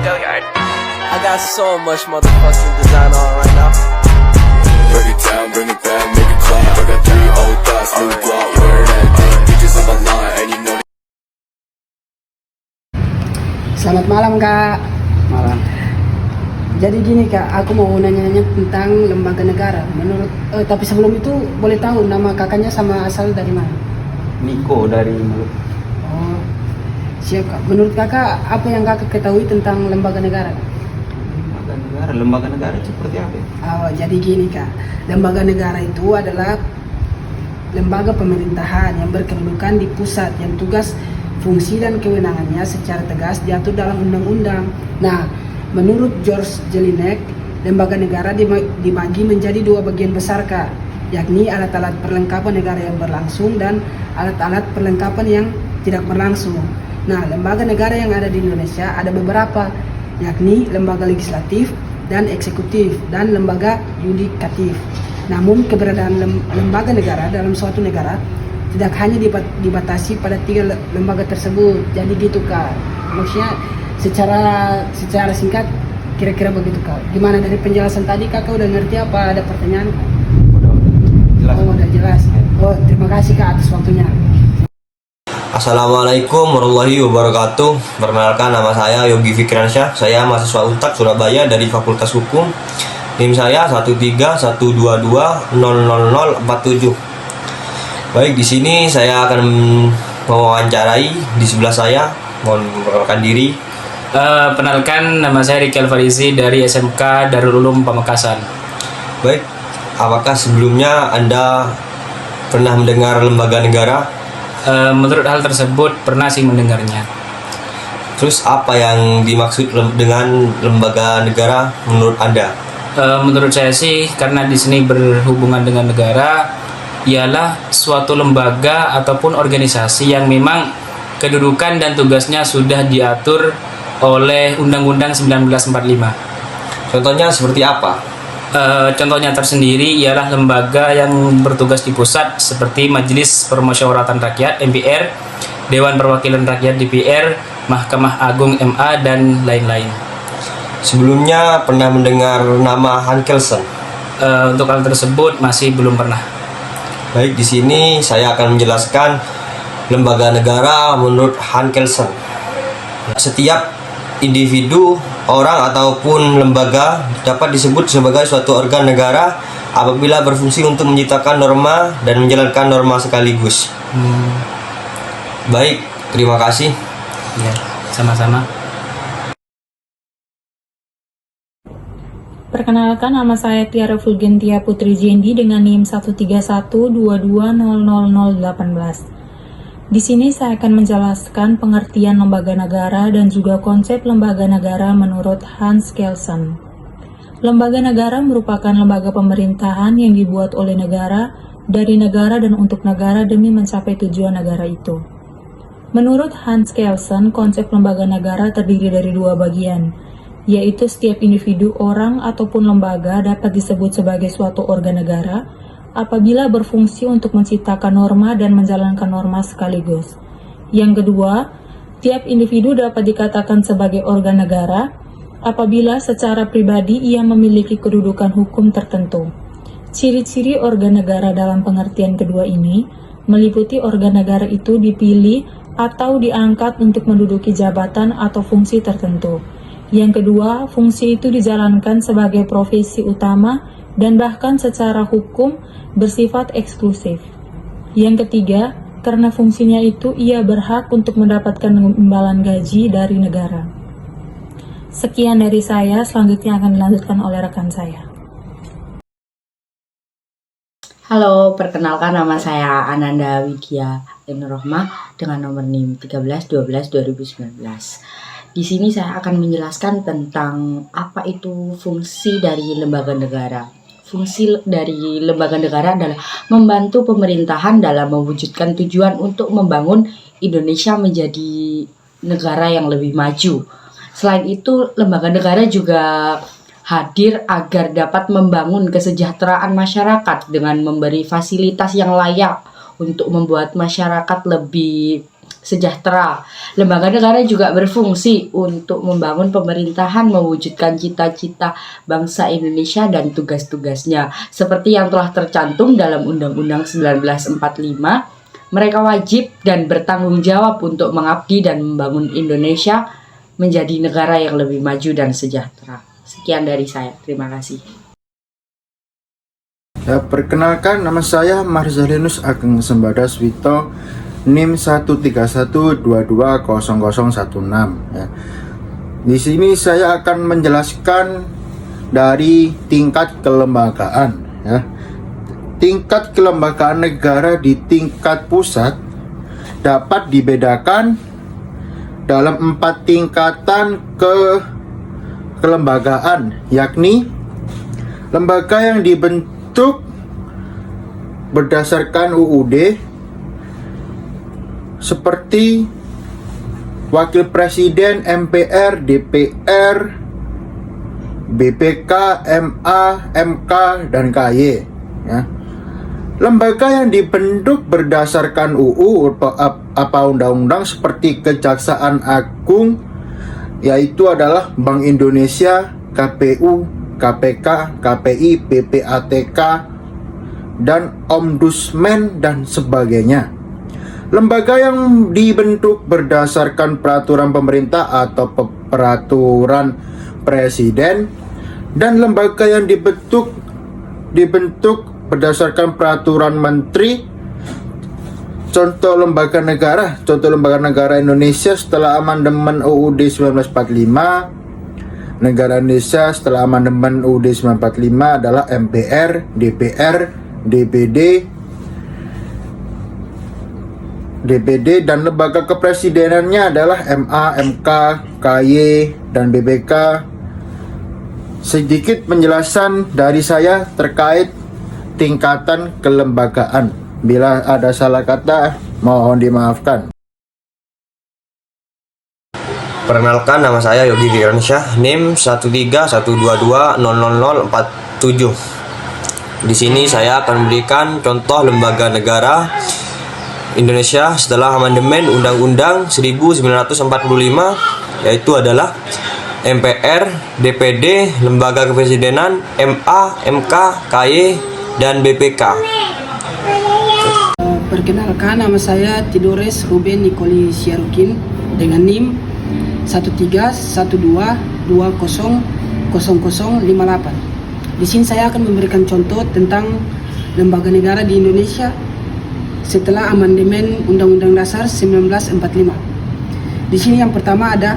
I got so much motherfucking design on right now. Break it down, bring it back, make it clap. I got 3 old thoughts, new block, where that thing. Bitches on my line, and you know. Selamat malam Kak. Malam. Jadi gini Kak, aku mau nanya-nanya tentang lembaga negara. Tapi sebelum itu boleh tahu nama kakaknya sama asal dari mana? Niko dari Maluku. Oh, siap Kak. Menurut kakak, apa yang kakak ketahui tentang lembaga negara? Lembaga negara seperti apa? Oh, jadi gini Kak, lembaga negara itu adalah lembaga pemerintahan yang berkedudukan di pusat, yang tugas, fungsi dan kewenangannya secara tegas diatur dalam undang-undang. Nah, menurut George Jelinek, lembaga negara dibagi menjadi 2 bagian besar Kak, yakni alat-alat perlengkapan negara yang berlangsung dan alat-alat perlengkapan yang tidak berlangsung. Nah, lembaga negara yang ada di Indonesia ada beberapa, yakni lembaga legislatif dan eksekutif dan lembaga yudikatif. Namun keberadaan lembaga negara dalam suatu negara tidak hanya dibatasi pada 3 lembaga tersebut. Jadi gitu Kak. Maksudnya secara singkat kira-kira begitu Kak. Gimana dari penjelasan tadi Kakak udah ngerti apa ada pertanyaan? Udah jelas. Oh, udah jelas. Oh, terima kasih Kak atas waktunya. Assalamualaikum warahmatullahi wabarakatuh. Perkenalkan, nama saya Yogi Fikransyah. Saya mahasiswa Untak Surabaya dari Fakultas Hukum. NIM saya 13122000047. Baik, di sini saya akan mewawancarai di sebelah saya. Mohon memperkenalkan diri. Penalkan, nama saya Riki Alfarisi dari SMK Darul Ulum Pamekasan. Baik, apakah sebelumnya Anda pernah mendengar lembaga negara? Menurut hal tersebut pernah sih mendengarnya. Terus apa yang dimaksud dengan lembaga negara menurut Anda? Menurut saya sih karena di sini berhubungan dengan negara, ialah suatu lembaga ataupun organisasi yang memang kedudukan dan tugasnya sudah diatur oleh Undang-Undang 1945. Contohnya seperti apa? Contohnya tersendiri ialah lembaga yang bertugas di pusat seperti Majelis Permusyawaratan Rakyat MPR, Dewan Perwakilan Rakyat DPR, Mahkamah Agung MA dan lain-lain. Sebelumnya pernah mendengar nama Hans Kelsen? Untuk hal tersebut masih belum pernah. Baik, di sini saya akan menjelaskan lembaga negara menurut Hans Kelsen. Setiap individu, orang ataupun lembaga dapat disebut sebagai suatu organ negara apabila berfungsi untuk menciptakan norma dan menjalankan norma sekaligus. Baik, terima kasih. Ya, sama-sama. Perkenalkan, nama saya Tiara Fulgentia Putri Jendi dengan NIM 13122000018. Di sini saya akan menjelaskan pengertian lembaga negara dan juga konsep lembaga negara menurut Hans Kelsen. Lembaga negara merupakan lembaga pemerintahan yang dibuat oleh negara, dari negara dan untuk negara demi mencapai tujuan negara itu. Menurut Hans Kelsen, konsep lembaga negara terdiri dari 2 bagian, yaitu setiap individu, orang, ataupun lembaga dapat disebut sebagai suatu organ negara apabila berfungsi untuk menciptakan norma dan menjalankan norma sekaligus. Yang kedua, tiap individu dapat dikatakan sebagai organ negara apabila secara pribadi ia memiliki kedudukan hukum tertentu. Ciri-ciri organ negara dalam pengertian kedua ini meliputi organ negara itu dipilih atau diangkat untuk menduduki jabatan atau fungsi tertentu. Yang kedua, fungsi itu dijalankan sebagai profesi utama dan bahkan secara hukum bersifat eksklusif. Yang ketiga, karena fungsinya itu ia berhak untuk mendapatkan imbalan gaji dari negara. Sekian dari saya, selanjutnya akan dilanjutkan oleh rekan saya. Halo, perkenalkan nama saya Ananda Widya Rohmah dengan nomor NIM 1312-2019. Di sini saya akan menjelaskan tentang apa itu fungsi dari lembaga negara. Fungsi dari lembaga negara adalah membantu pemerintahan dalam mewujudkan tujuan untuk membangun Indonesia menjadi negara yang lebih maju. Selain itu, lembaga negara juga hadir agar dapat membangun kesejahteraan masyarakat dengan memberi fasilitas yang layak untuk membuat masyarakat lebih sejahtera. Lembaga negara juga berfungsi untuk membangun pemerintahan, mewujudkan cita-cita bangsa Indonesia dan tugas-tugasnya. Seperti yang telah tercantum dalam Undang-Undang 1945, mereka wajib dan bertanggung jawab untuk mengabdi dan membangun Indonesia menjadi negara yang lebih maju dan sejahtera. Sekian dari saya, terima kasih. Ya, perkenalkan, nama saya Marzalinus Ageng Sembada Swito, NIM 131220016. Ya. Di sini saya akan menjelaskan dari tingkat kelembagaan. Ya. Tingkat kelembagaan negara di tingkat pusat dapat dibedakan dalam 4 tingkatan kelembagaan, yakni lembaga yang dibentuk berdasarkan UUD seperti Wakil Presiden, MPR, DPR, BPK, MA, MK, dan KY. Ya. Lembaga yang dibentuk berdasarkan UU apa undang-undang seperti Kejaksaan Agung, yaitu adalah Bank Indonesia, KPU, KPK, KPI, PPATK, dan Ombudsman dan sebagainya. Lembaga yang dibentuk berdasarkan peraturan pemerintah atau peraturan presiden, dan lembaga yang dibentuk berdasarkan peraturan menteri. Contoh lembaga negara Indonesia setelah amandemen UUD 1945. Negara Indonesia setelah amandemen UUD 1945 adalah MPR, DPR, DPD, dan lembaga kepresidenannya adalah MA, MK, KY, dan BPK. Sedikit penjelasan dari saya terkait tingkatan kelembagaan. Bila ada salah kata, mohon dimaafkan. Perkenalkan, nama saya Yogi Firmansyah, NIM 131220047. Di sini saya akan memberikan contoh lembaga negara Indonesia setelah amandemen Undang-Undang 1945, yaitu adalah MPR, DPD, Lembaga Kepresidenan, MA, MK, KY, dan BPK. Perkenalkan, nama saya Tidores Ruben Nikoli Siarukin dengan NIM 13122000058. Di sini saya akan memberikan contoh tentang lembaga negara di Indonesia setelah amandemen Undang-Undang Dasar 1945. Di sini yang pertama ada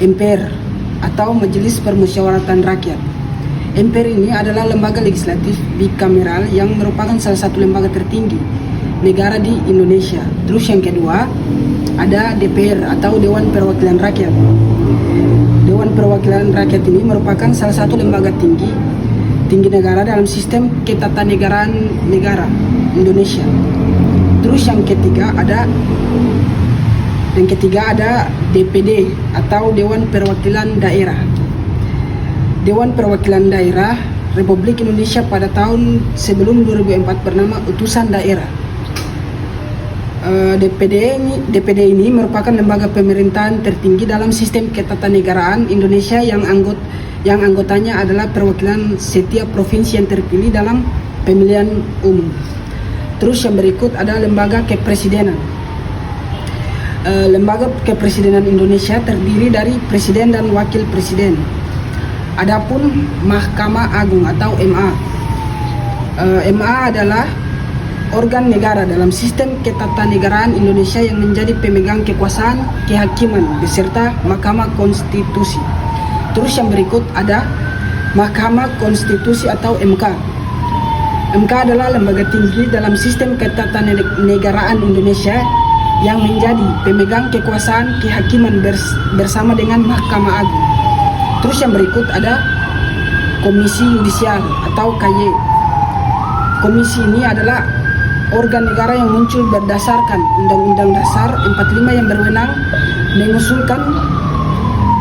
MPR atau Majelis Permusyawaratan Rakyat. MPR ini adalah lembaga legislatif bikameral yang merupakan salah satu lembaga tertinggi negara di Indonesia. Terus yang kedua ada DPR atau Dewan Perwakilan Rakyat. Dewan Perwakilan Rakyat ini merupakan salah satu lembaga tinggi negara dalam sistem ketatanegaraan negara Indonesia. Terus yang ketiga ada DPD atau Dewan Perwakilan Daerah. Dewan Perwakilan Daerah Republik Indonesia pada tahun sebelum 2004 bernama Utusan Daerah. DPD ini merupakan lembaga pemerintahan tertinggi dalam sistem ketatanegaraan Indonesia yang anggotanya adalah perwakilan setiap provinsi yang terpilih dalam pemilihan umum. Terus yang berikut ada lembaga kepresidenan. Lembaga kepresidenan Indonesia terdiri dari presiden dan wakil presiden. Adapun Mahkamah Agung atau MA. MA adalah organ negara dalam sistem ketatanegaraan Indonesia yang menjadi pemegang kekuasaan kehakiman beserta Mahkamah Konstitusi. Terus yang berikut ada Mahkamah Konstitusi atau MK. MK adalah lembaga tinggi dalam sistem ketatanegaraan Indonesia yang menjadi pemegang kekuasaan kehakiman bersama dengan Mahkamah Agung. Terus yang berikut ada Komisi Yudisial atau KY. Komisi ini adalah organ negara yang muncul berdasarkan Undang-Undang Dasar 45 yang berwenang mengusulkan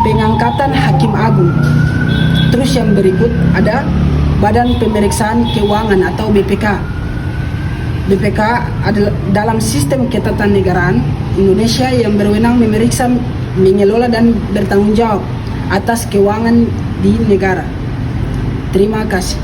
pengangkatan Hakim Agung. Terus yang berikut ada Badan Pemeriksaan Keuangan atau BPK. BPK adalah dalam sistem ketatanegaraan Indonesia yang berwenang memeriksa, mengelola dan bertanggung jawab atas keuangan di negara. Terima kasih.